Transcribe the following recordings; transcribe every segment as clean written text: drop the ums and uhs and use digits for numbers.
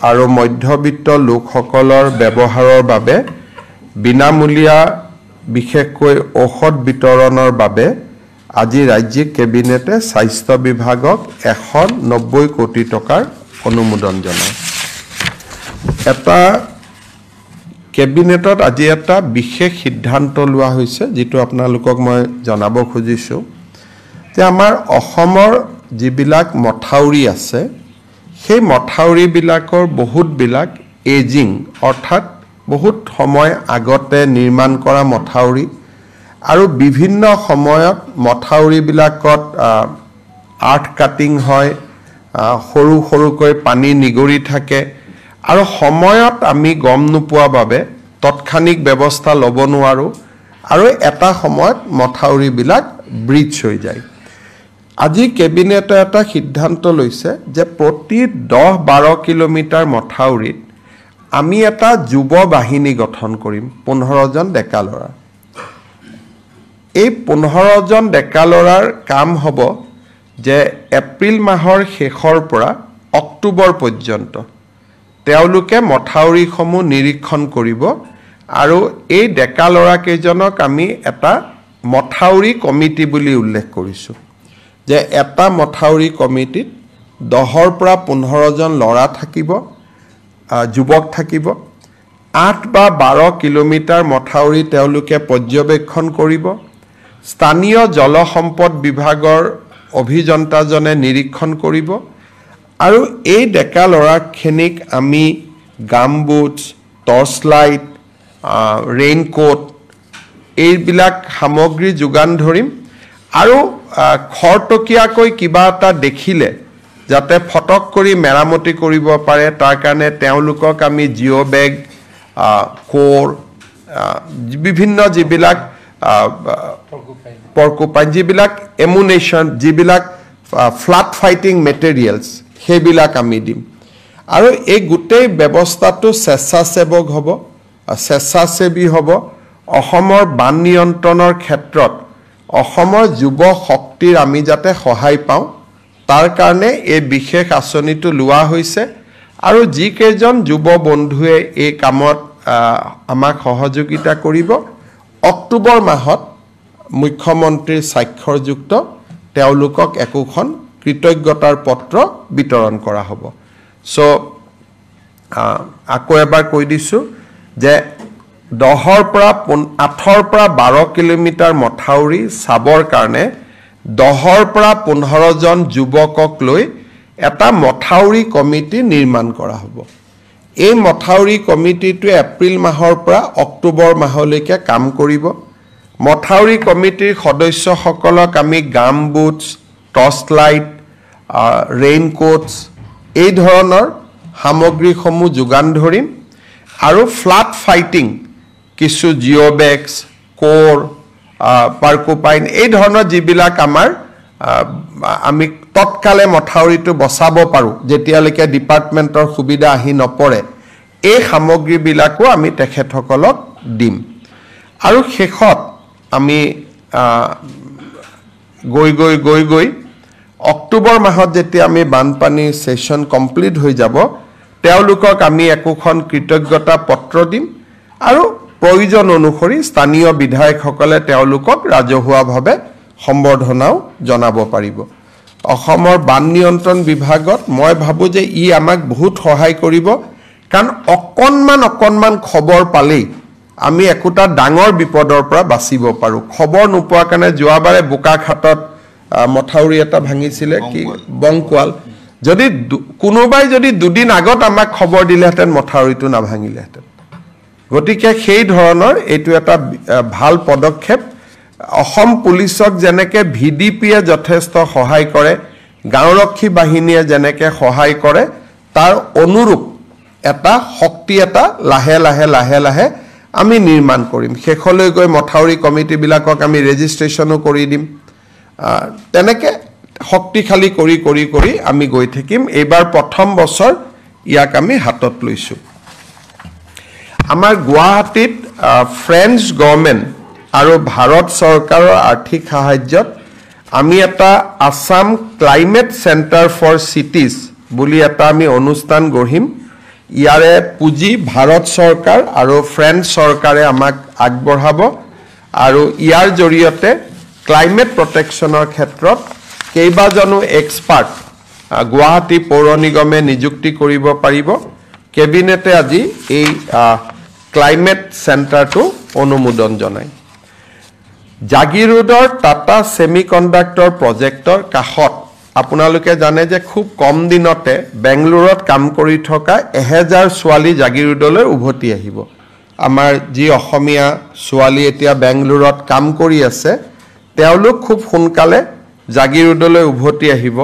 আৰু মধ্যবিত্ত লোকসকলৰ ব্যৱহাৰৰ বাবে বিনামূলীয়া বিশেষকৈ ঔষধ বিতৰণৰ বাবে আজি ৰাজ্যিক কেবিনেটে স্বাস্থ্য বিভাগক 190 কোটি টকাৰ অনুমোদন জনায় এটা কেবিনেটত আজি এটা বিশেষ সিদ্ধান্ত লোৱা হৈছে যেটো আপোনালোকক মই জনাব খুজিছো যে আমাৰ অসমৰ যিবিলাক মথাউৰি আছে সেই মথাউৰি বিলাকৰ বহুত বিলাক এজিং অৰ্থাৎ বহুত সময় আগতে নিৰ্মাণ কৰা মথাউৰি আৰু বিভিন্ন সময়ত মথাউৰি বিলাকত আৰ্ট কাটিং হয় সৰু সৰুকৈ পানী নিগৰি থাকে আৰু সময়ত আমি গম নোপোৱা বাবে তৎক্ষণিক ব্যৱস্থা ল'ব নোৱাৰো আৰু এটা সময়ত মথাউৰি বিলাক ব্ৰিজ হৈ যায় আজি কেবিনেটে এটা সিদ্ধান্ত লৈছে যে প্ৰতি 10-12 কিলোমিটাৰ মথাউৰিত আমি এটা যুৱ বাহিনী গঠন কৰিম 15 জন ডেকা ল'ৰা এই 15 জন ডেকা ল'ৰাৰ কাম হ'ব যে এপ্ৰিল মাহৰ শেষৰ পৰা অক্টোবৰ পৰ্যন্ত তেওঁলোকে মথাউৰিসমূহ নিৰীক্ষণ কৰিব আৰু এই ডেকা ল'ৰা কেইজনক আমি এটা মথাউৰি কমিটি বুলি উল্লেখ কৰিছো যে এটা মথাউৰি কমিটিত 10 পৰা 15 জন ল'ৰা থাকিব যুৱক থাকিব 8 বা 12 কিলোমিটাৰ মথাউৰি তেওঁলোকে পৰ্যবেক্ষণ কৰিব স্থানীয় জলসম্পদ বিভাগৰ অভিযন্তাজনে নিৰীক্ষণ কৰিব আৰু এই ডেকা ল'ৰাখিনিক আমি গামবুটছ টৰ্চ লাইট ৰেইনকোট এইবিলাক সামগ্ৰী যোগান ধৰিম আৰু খৰটকীয়াকৈ কিবা এটা দেখিলে যাতে ফটক কৰি মেৰামতি কৰিব পাৰে তাৰ কাৰণে তেওঁলোকক আমি জিঅ' বেগ কোৰ বিভিন্ন যিবিলাক পৰ্কুপাইন যিবিলাক এমুনেশ্যন যিবিলাক ফ্লাড ফাইটিং মেটেৰিয়েলছ সেইবিলাক আমি দিম আৰু এই গোটেই ব্যৱস্থাটো স্বেচ্ছাসেৱক হ'ব স্বেচ্ছাসেৱী হ'ব অসমৰ বান নিয়ন্ত্ৰণৰ ক্ষেত্ৰত অসমৰ যুৱ শক্তিৰ আমি যাতে সহায় পাওঁ তাৰ কাৰণে এই বিশেষ আঁচনিটো লোৱা হৈছে আৰু যি কেইজন যুৱ বন্ধুৱে এই কামত আমাক সহযোগিতা কৰিব অক্টোবৰ মাহত মুখ্যমন্ত্ৰীৰ স্বাক্ষৰযুক্ত তেওঁলোকক একোখন কৃতজ্ঞতাৰ পত্ৰ বিতৰণ কৰা হ'ব সো আকৌ এবাৰ কৈ দিছো যে 8 পৰা 12 কিলোমিটাৰ মথাউৰি চাবৰ কাৰণে 10 পৰা 15 জন যুৱকক লৈ এটা মথাউৰি কমিটি নিৰ্মাণ কৰা হ'ব এই মথাউৰি কমিটিটো এপ্ৰিল মাহৰ পৰা অক্টোবৰ মাহলৈকে কাম কৰিব মথাউৰি কমিটিৰ সদস্যসকলক আমি গামবুটছ টৰ্চ লাইট ৰেইনকোটছ এই ধৰণৰ সামগ্ৰীসমূহ যোগান ধৰিম আৰু ফ্লাড ফাইটিং কিছু জিঅ' বেগছ কোৰ পাৰ্কুপাইন এই ধৰণৰ যিবিলাক আমাৰ আমি তৎকালে মথাউৰিটো বচাব পাৰো যেতিয়ালৈকে ডিপাৰ্টমেণ্টৰ সুবিধা আহি নপৰে এই সামগ্ৰীবিলাকো আমি তেখেতসকলক দিম আৰু শেষত আমি গৈ অক্টোবৰ মাহত যেতিয়া আমি বানপানী সেশন কমপ্লিট হৈ যাব তেওঁলোকক আমি একোখন কৃতজ্ঞতা পত্ৰ দিম আৰু প্ৰয়োজন অনুসৰি স্থানীয় বিধায়কসকলে তেওঁলোকক ৰাজহুৱাভাৱে সম্বৰ্ধনাও জনাব পাৰিব অসমৰ বান নিয়ন্ত্ৰণ বিভাগত মই ভাবো যে ই আমাক বহুত সহায় কৰিব কাৰণ অকনমান খবৰ পালেই আমি একোটা ডাঙৰ বিপদৰ পৰা বাচিব পাৰো খবৰ নোপোৱা কাৰণে যোৱাবাৰে বোকাখাটত মথাউৰি এটা ভাঙিছিলে কি বংকুৱাল যদি কোনোবাই যদি দুদিন আগত আমাক খবৰ দিলেহেঁতেন মথাউৰিটো না ভাঙিলেহেঁতেন গতিকে সেই ধৰণৰ এইটো এটা ভাল পদক্ষেপ অসম পুলিচক যেনেকে ভিডিপিয়ে যথেষ্ট সহায় কৰে গাঁওৰক্ষী বাহিনীয়ে যেনেকে সহায় কৰে তাৰ অনুৰূপ এটা শক্তি এটা লাহে লাহে আমি নিৰ্মাণ কৰিম শেষলৈ গৈ মথাউৰি কমিটি বিলাকক আমি ৰেজিষ্ট্ৰেচনো কৰি দিম তেনেকে শক্তিশালী কৰি আমি গৈ থাকিম এইবাৰ প্ৰথম বছৰ ইয়াক আমি হাতত লৈছো আমাৰ গুৱাহাটীত ফ্ৰেঞ্চ গভৰ্নমেণ্ট আৰু ভাৰত চৰকাৰৰ আৰ্থিক সাহায্যত আমি এটা Assam climate centre for cities বুলি এটা আমি অনুষ্ঠান গঢ়িম ইয়াৰে পুঁজি ভাৰত চৰকাৰ আৰু ফ্ৰেঞ্চ চৰকাৰে আমাক আগবঢ়াব আৰু ইয়াৰ জৰিয়তে ক্লাইমেট প্ৰটেকশ্যনৰ ক্ষেত্ৰত কেইবাজনো এক্সপাৰ্ট গুৱাহাটী পৌৰ নিগমে নিযুক্তি কৰিব পাৰিব কেবিনেটে আজি এই ক্লাইমেট চেণ্টাৰটো অনুমোদন জনায় জাগিৰোডৰ টাটা সেমিকণ্ডাক্টৰ প্ৰজেক্টৰ কাষত আপোনালোকে জানে যে খুব কম দিনতে বেংগলুৰুত কাম কৰি থকা 1000 ছোৱালী জাগিৰোডলৈ উভতি আহিব আমাৰ যি অসমীয়া ছোৱালী এতিয়া বেংগলুৰুত কাম কৰি আছে তেওঁলোক খুব সোনকালে জাগিৰোডলৈ উভতি আহিব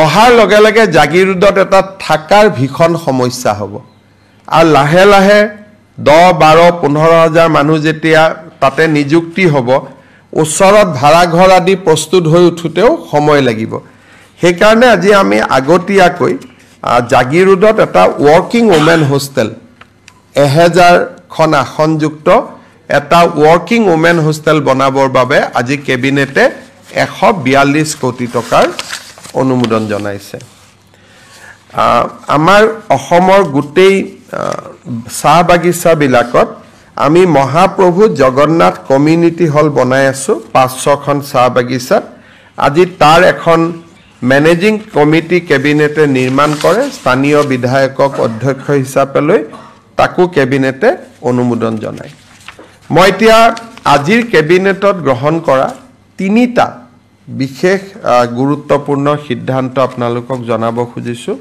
অহাৰ লগে লগে জাগিৰোডত এটা থাকাৰ ভীষণ সমস্যা হ'ব আৰু লাহে লাহে 10 12 15000 মানুহ যেতিয়া তাতে নিযুক্তি হ'ব ওচৰত ভাড়া ঘৰ আদি প্ৰস্তুত হৈ উঠুতেও সময় লাগিব সেইকাৰণে আজি আমি আগতীয়াকৈ জাগিৰোডত এটা ৱৰ্কিং ওমেন হোষ্টেল 1000খন আসনযুক্ত এটা ৱৰ্কিং ওমেন হোষ্টেল বনাবৰ বাবে আজি কেবিনেটে 142 কোটি টকাৰ অনুমোদন জনাইছে আমাৰ অসমৰ গোটেই চাহ বাগিচাবিলাকত আমি মহাপ্ৰভু জগন্নাথ কমিউনিটি হল বনাই আছো 500খন চাহ বাগিচাত আজি তাৰ এখন মেনেজিং কমিটি কেবিনেটে নিৰ্মাণ কৰে স্থানীয় বিধায়কক অধ্যক্ষ হিচাপে লৈ তাকো কেবিনেটে অনুমোদন জনায় মই এতিয়া আজিৰ কেবিনেটত গ্ৰহণ কৰা তিনিটা বিশেষ গুৰুত্বপূৰ্ণ সিদ্ধান্ত আপোনালোকক জনাব খুজিছো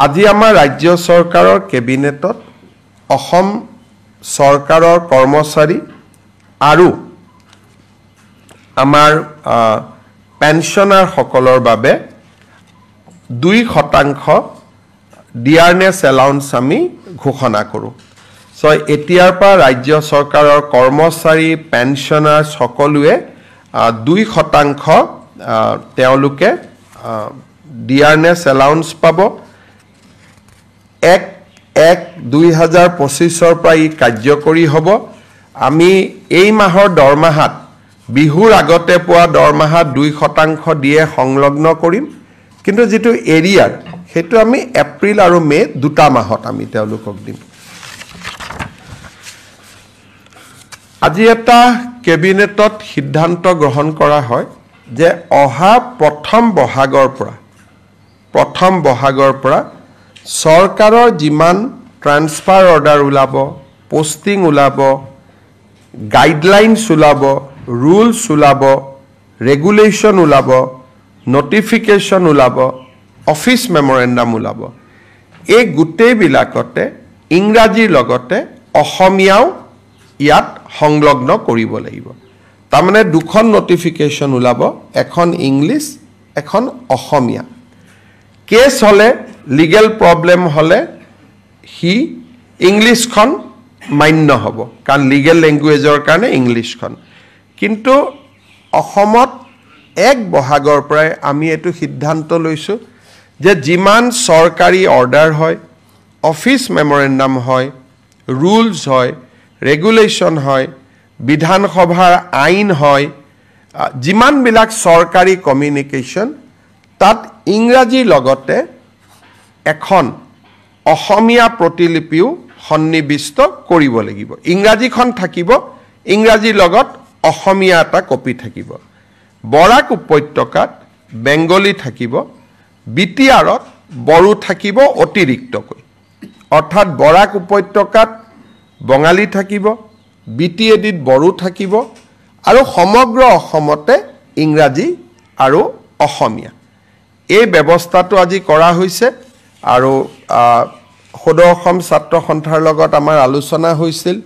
আজি আমাৰ ৰাজ্য চৰকাৰৰ কেবিনেটত অসম চৰকাৰৰ কৰ্মচাৰী আৰু আমাৰ পেনশনাৰ সকলৰ বাবে 2% ডিয়াৰনেছ এলাউন্স আমি ঘোষণা কৰোঁ সো এতিয়াৰ পৰা ৰাজ্য চৰকাৰৰ কৰ্মচাৰী পেনশনাৰ সকলোৱে 2% তেওঁলোকে ডিয়াৰনেছ এলাউন্স পাব 1/1/2025 পৰা ই কাৰ্যকৰী হ'ব আমি এই মাহৰ দৰমহাত বিহুৰ আগতে পোৱা দৰমহাত 2% দিয়ে সংলগ্ন কৰিম কিন্তু যেটো এৰিয়াৰ হেতু আমি এপ্ৰিল আৰু মে দুটা মাহত আমি তেওঁলোকক দিম আজি এটা কেবিনেটত সিদ্ধান্ত গ্ৰহণ কৰা হয় যে অহা প্ৰথম বহাগৰ পৰা চৰকাৰৰ যিমান ট্ৰান্সফাৰ অৰ্ডাৰ ওলাব পোষ্টিং ওলাব গাইডলাইনছ ওলাব ৰুলছ ওলাব ৰেগুলেশ্যন ওলাব নটিফিকেশ্যন ওলাব অফিচ মেমৰেণ্ডাম ওলাব এই গোটেইবিলাকতে ইংৰাজীৰ লগতে অসমীয়াও ইয়াত সংলগ্ন কৰিব লাগিব তাৰমানে দুখন নটিফিকেশ্যন ওলাব এখন ইংলিছ এখন অসমীয়া কেছ হলে লিগেল প্ৰবলেম হলে হি ইংলিছখন মান্য হ'ব কাৰণ লিগেল ল্যাঙ্গুৱেজৰ কাৰণে ইংলিছখন কিন্তু অসমত 1 বহাগৰ পৰা আমি এটো সিদ্ধান্ত লৈছো যে যিমান সৰকাৰি অৰ্ডাৰ হয় অফিচ মেমৰেণ্ডাম হয় ৰুলছ হয় ৰেগুলেশ্যন হয় বিধানসভাৰ আইন হয় যিমান বিলাক সৰকাৰি কমিউনিকেশ্যন তাত ইংৰাজীৰ লগতে এখন অসমীয়া প্ৰতিলিপিও সন্নিবিষ্ট কৰিব লাগিব ইংৰাজীখন থাকিব ইংৰাজীৰ লগত অসমীয়া এটা কপি থাকিব বৰাক উপত্যকাত বেংগলী থাকিব বিটিআৰত বড়ো থাকিব অতিৰিক্তকৈ অৰ্থাৎ বৰাক উপত্যকাত বঙালী থাকিব বিটিএডিত বড়ো থাকিব আৰু সমগ্ৰ অসমতে ইংৰাজী আৰু অসমীয়া এই ব্যৱস্থাটো আজি কৰা হৈছে আৰু সদৌ অসম ছাত্ৰ সন্থাৰ লগত আমাৰ আলোচনা হৈছিল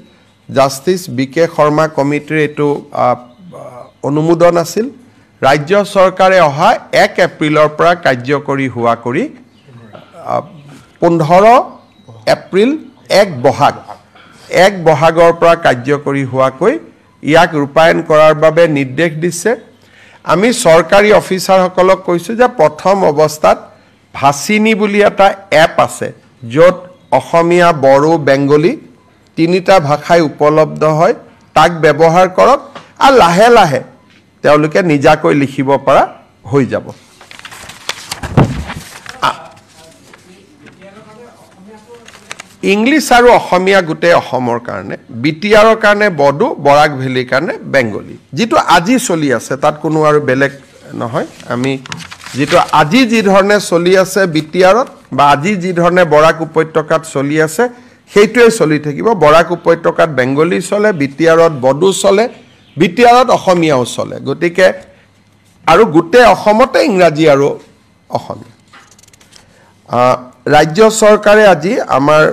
জাষ্টিস বিকে শৰ্মা কমিটিৰ এটো অনুমোদন আছিল ৰাজ্য চৰকাৰে অহা 1 এপ্ৰিলৰ পৰা কাৰ্যকৰী হোৱা কৰি 15 এপ্ৰিল 1 বহাগৰ পৰা কাৰ্যকৰী হোৱাকৈ ইয়াক ৰূপায়ণ কৰাৰ বাবে নিৰ্দেশ দিছে আমি সৰকাৰি অফিচাৰ সকলক কৈছো যে প্ৰথম অৱস্থাত ভাসিনী বুলি এটা এপ আছে যত অসমীয়া বড়ো বেংগলী তিনিটা ভাষাই উপলব্ধ হয় তাক ব্যৱহাৰ কৰক আৰু লাহে লাহে তেওঁলোকে নিজাকৈ লিখিব পৰা হৈ যাব ইংলিছ আৰু অসমীয়া গোটেই অসমৰ কাৰণে বিটিআৰৰ কাৰণে বড়ো বৰাক ভেলীৰ কাৰণে বেংগলী যেটো আজি চলি আছে তাত কোনো আৰু বেলেগ নহয় আমি যেটো আজি যি ধৰণে চলি আছে বিটিআৰত বা আজি যি ধৰণে বৰাক উপত্যকাত চলি আছে সেইটোৱে চলি থাকিব বৰাক উপত্যকাত বেংগলী চলে বিটিআৰত বড়ো চলে বিটিআৰত অসমীয়াও চলে গতিকে আৰু গোটেই অসমতে ইংৰাজী আৰু অসমীয়া ৰাজ্য চৰকাৰে আজি আমাৰ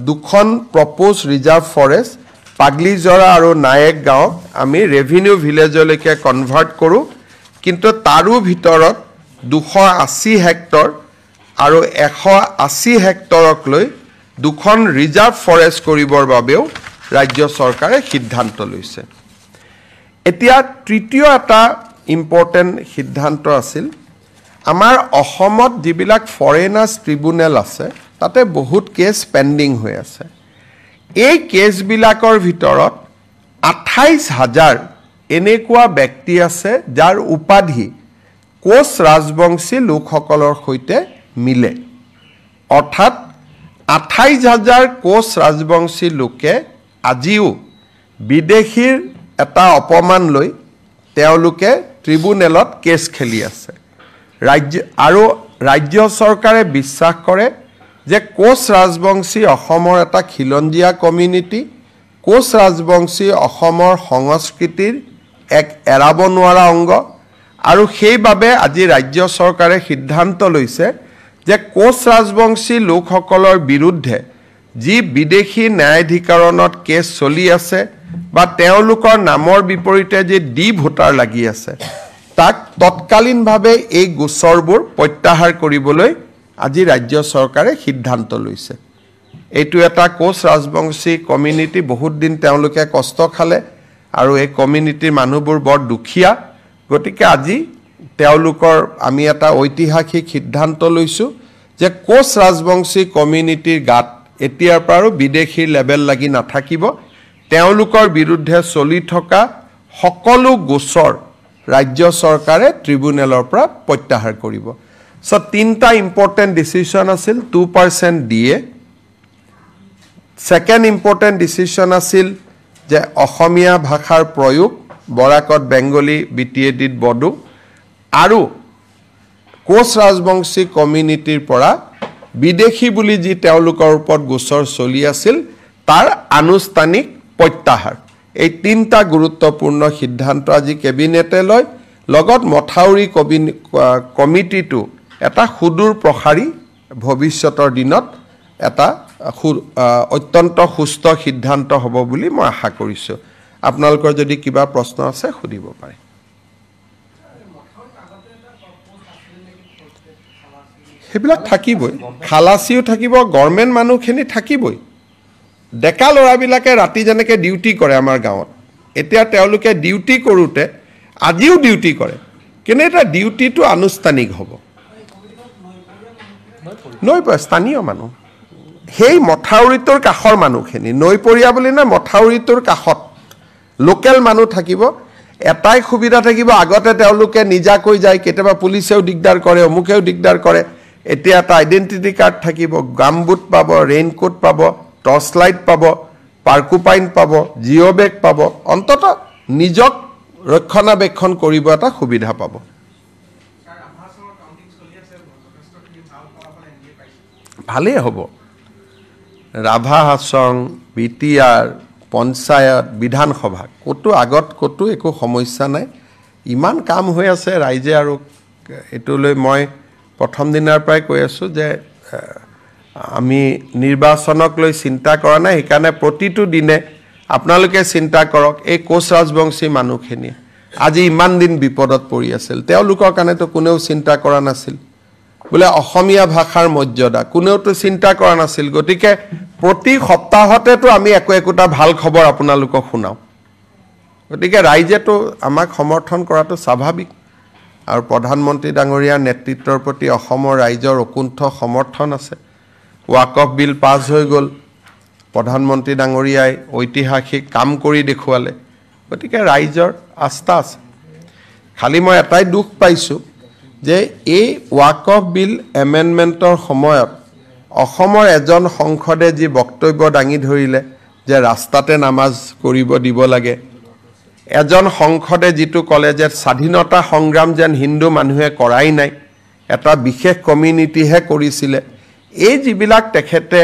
দুখন প্ৰপ'জ ৰিজাৰ্ভ ফৰেষ্ট পাগলিজৰা আৰু নায়েক গাঁও আমি ৰেভিনিউ ভিলেজলৈকে কনভাৰ্ট কৰোঁ কিন্তু তাৰো ভিতৰত 280 হেক্টৰ আৰু 180 হেক্টৰক লৈ দুখন ৰিজাৰ্ভ ফৰেষ্ট কৰিবৰ বাবেও ৰাজ্য চৰকাৰে সিদ্ধান্ত লৈছে এতিয়া তৃতীয় এটা ইম্পৰ্টেণ্ট সিদ্ধান্ত আছিল আমাৰ অসমত যিবিলাক ফৰেনাৰ্ছ ট্ৰিব্যুনেল আছে তাতে বহুত কেছ পেণ্ডিং হৈ আছে এই কেছবিলাকৰ ভিতৰত 28000 এনেকুৱা ব্যক্তি আছে যাৰ উপাধি কোচ ৰাজবংশী লোকসকলৰ সৈতে মিলে অৰ্থাৎ 28000 কোচ ৰাজবংশী লোকে আজিও বিদেশীৰ এটা অপমান লৈ তেওঁলোকে ট্ৰিব্যুনেলত কেছ খেলি আছে ৰাজ্য চৰকাৰে বিশ্বাস কৰে যে কোচ ৰাজবংশী অসমৰ এটা খিলঞ্জীয়া কমিউনিটি কোচ ৰাজবংশী অসমৰ সংস্কৃতিৰ এক এৰাব নোৱাৰা অংগ আৰু সেইবাবে আজি ৰাজ্য চৰকাৰে সিদ্ধান্ত লৈছে যে কোচ ৰাজবংশী লোকসকলৰ বিৰুদ্ধে যি বিদেশী ন্যায়াধিকৰণত কেছ চলি আছে বা তেওঁলোকৰ নামৰ বিপৰীতে যে ডি ভোটাৰ লাগি আছে তাক তৎকালীনভাৱে এই গোচৰবোৰ প্ৰত্যাহাৰ কৰিবলৈ আজি ৰাজ্য চৰকাৰে সিদ্ধান্ত লৈছে এইটো এটা কোচ ৰাজবংশী কমিউনিটি বহুত দিন তেওঁলোকে কষ্ট খালে আৰু এই কমিউনিটিৰ মানুহবোৰ বৰ দুখীয়া গতিকে আজি তেওঁলোকৰ আমি এটা ঐতিহাসিক সিদ্ধান্ত লৈছোঁ যে কোচ ৰাজবংশী কমিউনিটিৰ গাত এতিয়াৰ পৰা বিদেশীৰ লেবেল লাগি নাথাকিব তেওঁলোকৰ বিৰুদ্ধে চলি থকা সকলো গোচৰ ৰাজ্য চৰকাৰে ট্ৰিব্যুনেলৰ পৰা প্ৰত্যাহাৰ কৰিব সো তিনটা ইম্পৰ্টেণ্ট ডিচিশ্যন আছিল 2% ডিএ সেকেন্ড ইম্পৰ্টেণ্ট ডিচিশ্যন আছিল যে অসমীয়া ভাষাৰ প্ৰয়োগ বৰাকত বেংগলী বিটিএডিত বড়ো আৰু কোচ ৰাজবংশী কমিউনিটিৰ পৰা বিদেশী বুলি যি তেওঁলোকৰ ওপৰত গোচৰ চলি আছিল তাৰ আনুষ্ঠানিক প্ৰত্যাহাৰ এই তিনটা গুৰুত্বপূৰ্ণ সিদ্ধান্ত আজি কেবিনেটে লয় লগত মথাউৰি কমিটিটো এটা সুদূৰ প্ৰসাৰী ভৱিষ্যতৰ দিনত এটা অত্যন্ত সুস্থ সিদ্ধান্ত হ'ব বুলি মই আশা কৰিছোঁ আপোনালোকৰ যদি কিবা প্ৰশ্ন আছে সুধিব পাৰে সেইবিলাক থাকিবই খালাচিও থাকিব গভৰ্ণমেণ্ট মানুহখিনি থাকিবই ডেকা ল'ৰাবিলাকে ৰাতি যেনেকৈ ডিউটি কৰে আমাৰ গাঁৱত এতিয়া তেওঁলোকে ডিউটি কৰোঁতে আজিও ডিউটি কৰে কিন্তু এটা ডিউটিটো আনুষ্ঠানিক হ'ব নৈপৰীয়া স্থানীয় মানুহ সেই মথাউৰিটোৰ কাষৰ মানুহখিনি নৈপৰীয়া বুলি নহয় মথাউৰিটোৰ কাষত লোকেল মানুহ থাকিব এটাই সুবিধা থাকিব আগতে তেওঁলোকে নিজাকৈ যায় কেতিয়াবা পুলিচেও দিগদাৰ কৰে অমুকেও দিগদাৰ কৰে এতিয়া এটা আইডেণ্টিটি কাৰ্ড থাকিব গামবুট পাব ৰেইনকোট পাব টৰ্চ লাইট পাব পাৰ্কুপাইন পাব জিঅ' বেগ পাব অন্তত নিজক ৰক্ষণাবেক্ষণ কৰিব এটা সুবিধা পাব ভালেই হ'ব ৰাভা হাছং বিটিআৰ পঞ্চায়ত বিধানসভা ক'তো আগত ক'তো একো সমস্যা নাই ইমান কাম হৈ আছে ৰাইজে আৰু এইটো লৈ মই প্ৰথম দিনৰ পৰাই কৈ আছোঁ যে আমি নিৰ্বাচনক লৈ চিন্তা কৰা নাই সেইকাৰণে প্ৰতিটো দিনে আপোনালোকে চিন্তা কৰক এই কোচ ৰাজবংশী মানুহখিনি আজি ইমান দিন বিপদত পৰি আছিল তেওঁলোকৰ কাৰণেতো কোনেও চিন্তা কৰা নাছিল বোলে অসমীয়া ভাষাৰ মৰ্যাদা কোনেওতো চিন্তা কৰা নাছিল গতিকে প্ৰতি সপ্তাহতেতো আমি একোটা ভাল খবৰ আপোনালোকক শুনাও গতিকে ৰাইজেতো আমাক সমৰ্থন কৰাটো স্বাভাৱিক আৰু প্ৰধানমন্ত্ৰী ডাঙৰীয়াৰ নেতৃত্বৰ প্ৰতি অসমৰ ৰাইজৰ অকুণ্ঠ সমৰ্থন আছে ৱাকফ বিল পাছ হৈ গ'ল প্ৰধানমন্ত্ৰী ডাঙৰীয়াই ঐতিহাসিক কাম কৰি দেখুৱালে গতিকে ৰাইজৰ আস্থা আছে খালি মই এটাই দুখ পাইছোঁ যে এই ৱাকফ বিল এমেণ্ডমেণ্টৰ সময়ত অসমৰ এজন সংসদে যি বক্তব্য দাঙি ধৰিলে যে ৰাস্তাতে নামাজ কৰিব দিব লাগে এজন সংসদে যিটো ক'লে যে স্বাধীনতা সংগ্ৰাম যেন হিন্দু মানুহে কৰাই নাই এটা বিশেষ কমিউনিটিহে কৰিছিলে এই যিবিলাক তেখেতে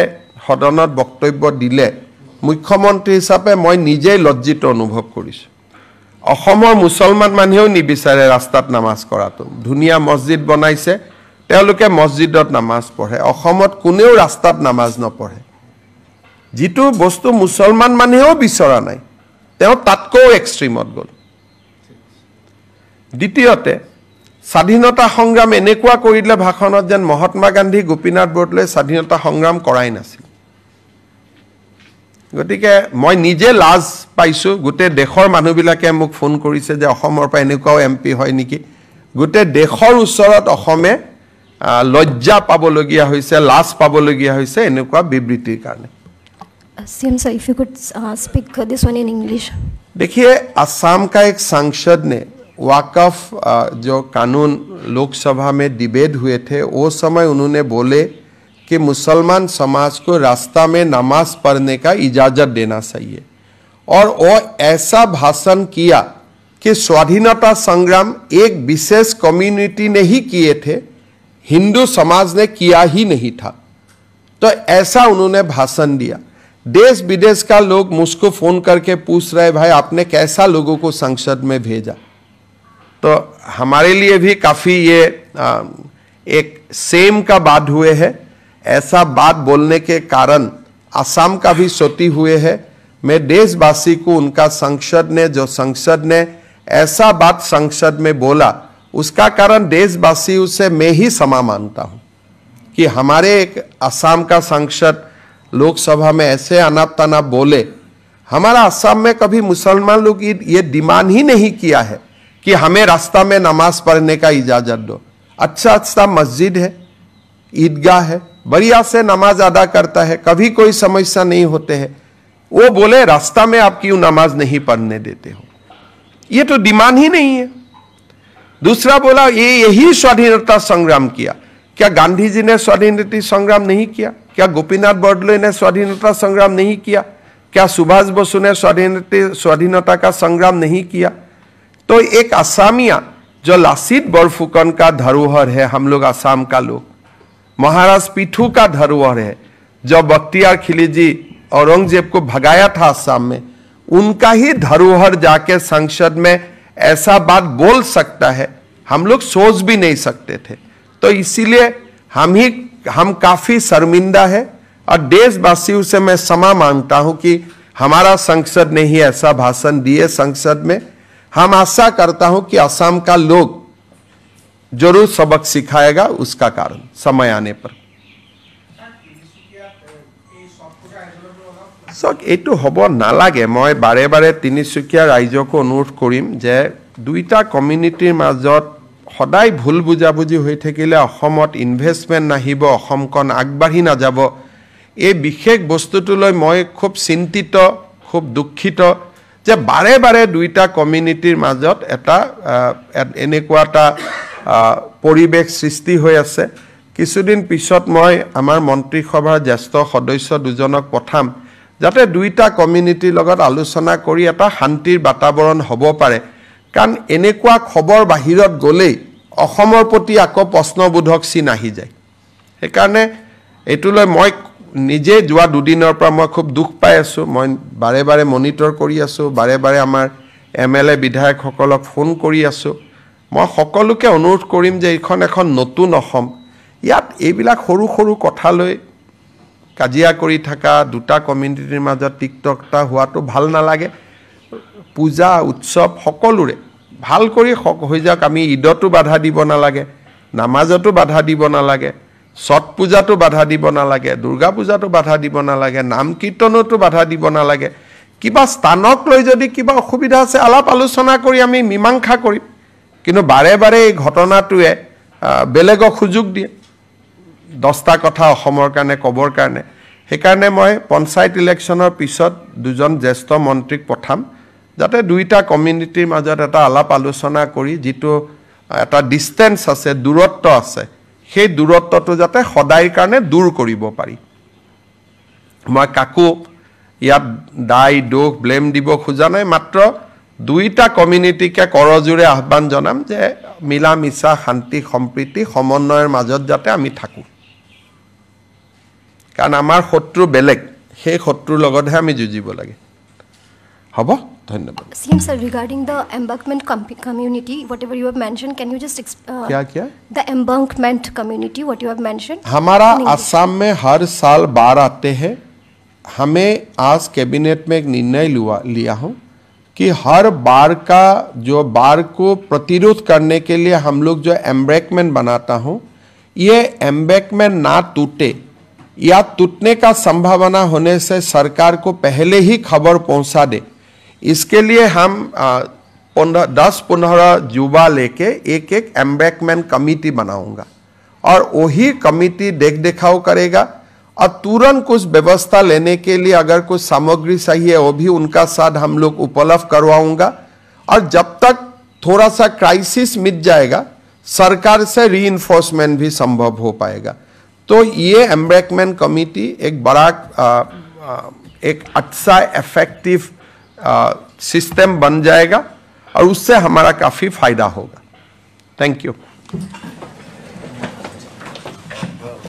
সদনত বক্তব্য দিলে মুখ্যমন্ত্ৰী হিচাপে মই নিজেই লজ্জিত অনুভৱ কৰিছোঁ অসমৰ মুছলমান মানুহেও নিবিচাৰে ৰাস্তাত নামাজ কৰাটো ধুনীয়া মছজিদ বনাইছে তেওঁলোকে মছজিদত নামাজ পঢ়ে অসমত কোনেও ৰাস্তাত নামাজ নপঢ়ে যিটো বস্তু মুছলমান মানুহেও বিচৰা নাই তেওঁ তাতকৈ এক্সট্ৰিমত গ'ল দ্বিতীয়তে স্বাধীনতা সংগ্ৰাম এনেকুৱা কৰিলে ভাষণত যেন মহাত্মা গান্ধী গোপীনাথ বৰদলৈ স্বাধীনতা সংগ্ৰাম কৰাই নাছিল গতিকে মই নিজে লাজ পাইছোঁ গোটেই দেশৰ মানুহবিলাকে মোক ফোন কৰিছে যে অসমৰ পৰা এনেকুৱাও এমপি হয় নেকি গোটেই দেশৰ ওচৰত অসমে লজ্জা পাবলগীয়া হৈছে লাজ পাবলগীয়া হৈছে এনেকুৱা বিবৃতিৰ কাৰণে CM sir, if you could speak this one in English. देखिए असम का एक सांसद ने वाकफ जो कानून लोकसभा में डिबेट हुए थे वो समय उन्होंने बोले कि मुसलमान समाज को रास्ता में नमाज पढ़ने का इजाज़त देना चाहिए और वो ऐसा भाषण किया कि स्वाधीनता संग्राम एक विशेष कम्युनिटी ने ही किए थे हिंदू समाज ने किया ही नहीं था तो ऐसा उन्होंने भाषण दिया देश विदेश का लोग मुझको फ़ोन करके पूछ रहे भाई आपने कैसा लोगों को संसद में भेजा तो हमारे लिए भी काफ़ी ये एक सेम का बात हुए है ऐसा बात बोलने के कारण असम का भी क्षति हुए है मैं देशवासी को उनका संसद ने ऐसा बात संसद में बोला उसका कारण देशवासी से मैं ही क्षमा मांगता हूँ कि हमारे एक असम का सांसद लोकसभा में ऐसे अनाप तनाप बोले हमारा असम में कभी मुसलमान लोग ये डिमांड ही नहीं किया है कि हमें रास्ता में नमाज पढ़ने का इजाज़त दो अच्छा मस्जिद है ईदगाह है बढ़िया से नमाज अदा करता है कभी कोई समस्या नहीं होते हैं वो बोले रास्ता में आप क्यों नमाज नहीं पढ़ने देते हो ये तो डिमांड ही नहीं है दूसरा बोला यही स्वाधीनता संग्राम किया क्या गांधी जी ने स्वाधीनता संग्राम नहीं किया क्या गोपीनाथ बरदलोई ने स्वाधीनता संग्राम नहीं किया क्या सुभाष बसु ने स्वाधीनता का संग्राम नहीं किया तो एक असामिया जो लासित बरफुकन का धरोहर है हम लोग असम का लोग महाराज पीठू का धरोहर है जो बख्तियार खिलजी औरंगजेब को भगाया था असम में उनका ही धरोहर जाके संसद में ऐसा बात बोल सकता है हम लोग सोच भी नहीं सकते थे तो इसीलिए हम काफ़ी शर्मिंदा है और देशवासियों से मैं क्षमा मांगता हूं कि हमारा संसद ने ही ऐसा भाषण दिए संसद में हम आशा करता हूं कि असम का लोग जरूर सबक सिखाएगा उसका कारण समय आने पर এইটো হ'ব নালাগে মই বাৰে বাৰে তিনিচুকীয়া ৰাইজকো অনুৰোধ কৰিম যে দুইটা কমিউনিটিৰ মাজত সদায় ভুল বুজাবুজি হৈ থাকিলে অসমত ইনভেষ্টমেন্ট নাহিব অসমখন আগবাঢ়ি নাযাব এই বিশেষ বস্তুটোলৈ মই খুব চিন্তিত খুব দুখিত যে বাৰে বাৰে দুইটা কমিউনিটিৰ মাজত এটা এনেকুৱা এটা পৰিৱেশ সৃষ্টি হৈ আছে কিছুদিন পিছত মই আমাৰ মন্ত্ৰী সভাৰ জ্যেষ্ঠ সদস্য দুজনক পঠাম যাতে দুইটা কমিউনিটিৰ লগত আলোচনা কৰি এটা শান্তিৰ বাতাবৰণ হ'ব পাৰে কাৰণ এনেকুৱা খবৰ বাহিৰত গ'লেই অসমৰ প্ৰতি আকৌ প্ৰশ্নবোধক চিন আহি যায় সেইকাৰণে এইটোলৈ মই নিজে যোৱা দুদিনৰ পৰা মই খুব দুখ পাই আছোঁ মই বাৰে বাৰে মনিটৰ কৰি আছোঁ বাৰে বাৰে আমাৰ MLA বিধায়কসকলক ফোন কৰি আছোঁ মই সকলোকে অনুৰোধ কৰিম যে এইখন এখন নতুন অসম ইয়াত এইবিলাক সৰু সৰু কথালৈ কাজিয়া কৰি থকা দুটা কমিউনিটিৰ মাজত টিকটকটা হোৱাটো ভাল নালাগে পূজা উৎসৱ সকলোৰে ভাল কৰি হৈ যাওক আমি ঈদতো বাধা দিব নালাগে নামাজতো বাধা দিব নালাগে ছট পূজাতো বাধা দিব নালাগে দুৰ্গা পূজাতো বাধা দিব নালাগে নাম কীৰ্তনতো বাধা দিব নালাগে কিবা স্থানক লৈ যদি কিবা অসুবিধা আছে আলাপ আলোচনা কৰি আমি মীমাংসা কৰিম কিন্তু বাৰে বাৰে এই ঘটনাটোৱে বেলেগক সুযোগ দিয়ে 10টা কথা অসমৰ কাৰণে কবৰ কাৰণে সেইকাৰণে মই পঞ্চায়ত ইলেকশ্যনৰ পিছত দুজন জ্যেষ্ঠ মন্ত্ৰীক পঠাম যাতে দুইটা কমিউনিটিৰ মাজত এটা আলাপ আলোচনা কৰি যিটো এটা ডিষ্টেন্স আছে দূৰত্ব আছে সেই দূৰত্বটো যাতে সদায়ৰ কাৰণে দূৰ কৰিব পাৰি মই কাকো ইয়াত দাই দোষ ব্লেম দিব খোজা নাই মাত্ৰ দুইটা কমিউনিটিকে কৰজুৰে আহ্বান জনাম যে মিলা মিছা শান্তি সম্প্ৰীতি সমন্বয়ৰ মাজত যাতে আমি থাকো কাৰণ আমাৰ শত্ৰু বেলেগ সেই শত্ৰুৰ লগতহে আমি যুঁজিব লাগে হ'ব ধন্যবাদ CM sir, regarding the embankment community, whatever you have mentioned, can you just क्या the embankment community, what you have mentioned? हमारा असम में हर साल बाढ़ आते हैं हमें आज कैबिनेट में एक निर्णय लिया हूँ कि हर बाढ़ का जो बाढ़ को प्रतिरोध करने के लिए हम लोग जो एम्बैंकमेंट बनाता हूँ ये एम्बैंकमेंट ना टूटे या टूटने का संभावना होने से सरकार को पहले ही खबर पहुँचा दे इसके लिए हम 10-15 युवा लेके एक एम्बैंकमेंट कमेटी बनाऊंगा और वही कमेटी देख देखाव करेगा और तुरंत कुछ व्यवस्था लेने के लिए अगर कुछ सामग्री चाहिए वो भी उनका साथ हम लोग उपलब्ध करवाऊंगा और जब तक थोड़ा सा क्राइसिस मिट जाएगा सरकार से रीइंफोर्समेंट भी संभव हो पाएगा तो ये एम्बैंकमेंट कमेटी एक बड़ा एक अच्छा इफेक्टिव सिस्टम बन जाएगा और उससे हमारा काफ़ी फायदा होगा थैंक यू